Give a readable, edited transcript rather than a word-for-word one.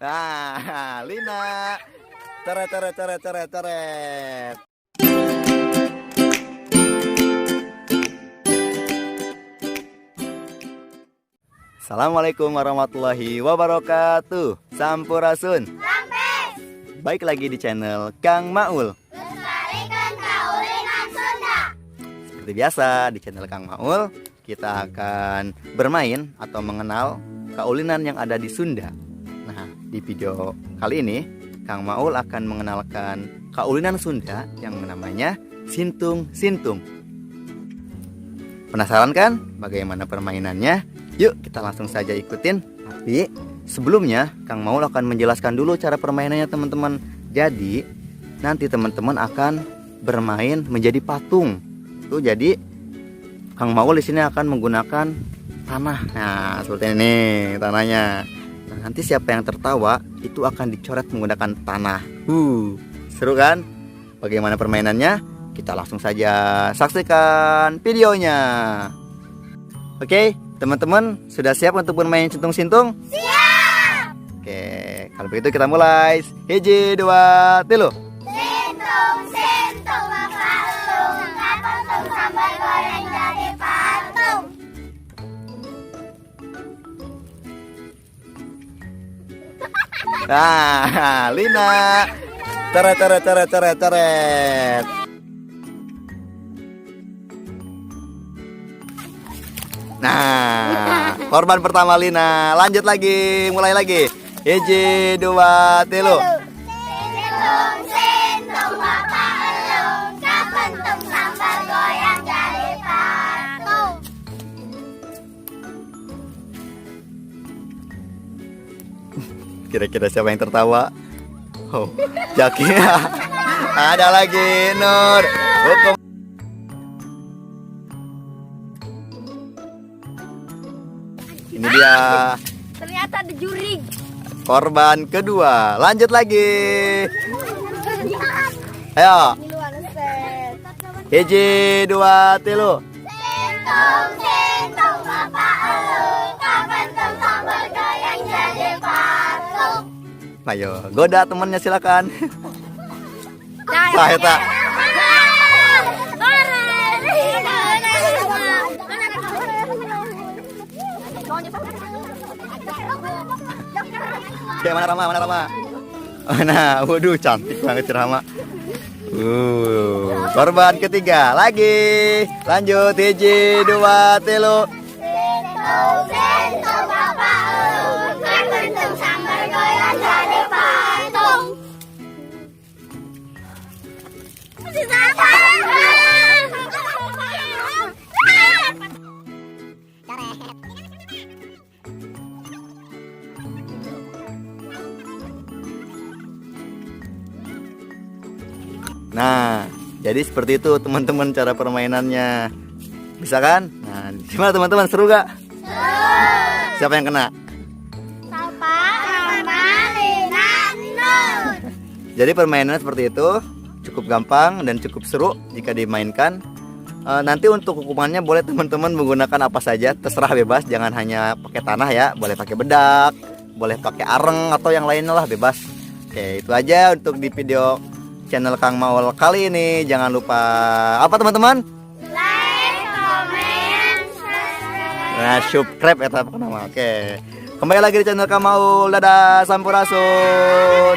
Nah, Lina. Teret, teret, teret, teret, teret. Assalamualaikum warahmatullahi wabarakatuh. Sampurasun. Lampes. Baik lagi di channel Kang Maul. Lestarikan kaulinan Sunda. Seperti biasa di channel Kang Maul, kita akan bermain atau mengenal kaulinan yang ada di Sunda. Nah, di video kali ini Kang Maul akan mengenalkan kaulinan Sunda yang namanya sintung-sintung. Penasaran kan bagaimana permainannya? Yuk kita langsung saja ikutin. Tapi sebelumnya Kang Maul akan menjelaskan dulu cara permainannya teman-teman. Jadi nanti teman-teman akan bermain menjadi patung. Tuh, jadi Kang Maul di sini akan menggunakan tanah. Nah, seperti ini tanahnya. Nah, nanti siapa yang tertawa itu akan dicoret menggunakan tanah. Seru kan? Bagaimana permainannya? Kita langsung saja saksikan videonya. Oke, teman-teman sudah siap untuk bermain sintung-sintung? Siap. Oke, kalau begitu kita mulai. 1, 2, 3. Sintung-sintung patung, patung sampai goreng jadi patung. Nah, Lina. Teret, teret, teret, teret, teret. Nah, korban pertama Lina. Lanjut lagi, mulai lagi. 1, 2, 3. Sintung-sintung bapak elung, kapentung sampai goyang jadi patung. Kira-kira siapa yang tertawa? Oh, Jaki. Ada lagi, Nur. Hukum. Ini dia Ternyata ada juri. korban kedua. Lanjut lagi. Ayo. 1, 2, 3. Sintung-sintung bapak elung, kapentung sampai goyang jadi patung. Ayo, goda temennya silakan. Saya tak. Oke, mana Rama, mana Rama? Nah, waduh cantik banget si Rama. Korban ketiga lagi. Lanjut 1, 2, 3. Sintung-sintung bapak elung, kapentung sampai goyang jadi patung. Nah, jadi seperti itu teman-teman cara permainannya. Bisa kan? Nah, gimana teman-teman, seru gak? Siapa yang kena? Sapa sama Lina Nur. Jadi permainannya seperti itu, cukup gampang dan cukup seru jika dimainkan. Nanti untuk hukumannya boleh teman-teman menggunakan apa saja, terserah bebas, jangan hanya pakai tanah ya, boleh pakai bedak, boleh pakai areng atau yang lainnya lah, bebas. Oke, itu aja untuk di video channel Kang Maul kali ini. Jangan lupa apa teman-teman? Like, comment, subscribe. Nah, subscribe ya nama. Oke. Kembali lagi di channel Kang Maul. Dadah, sampurasun.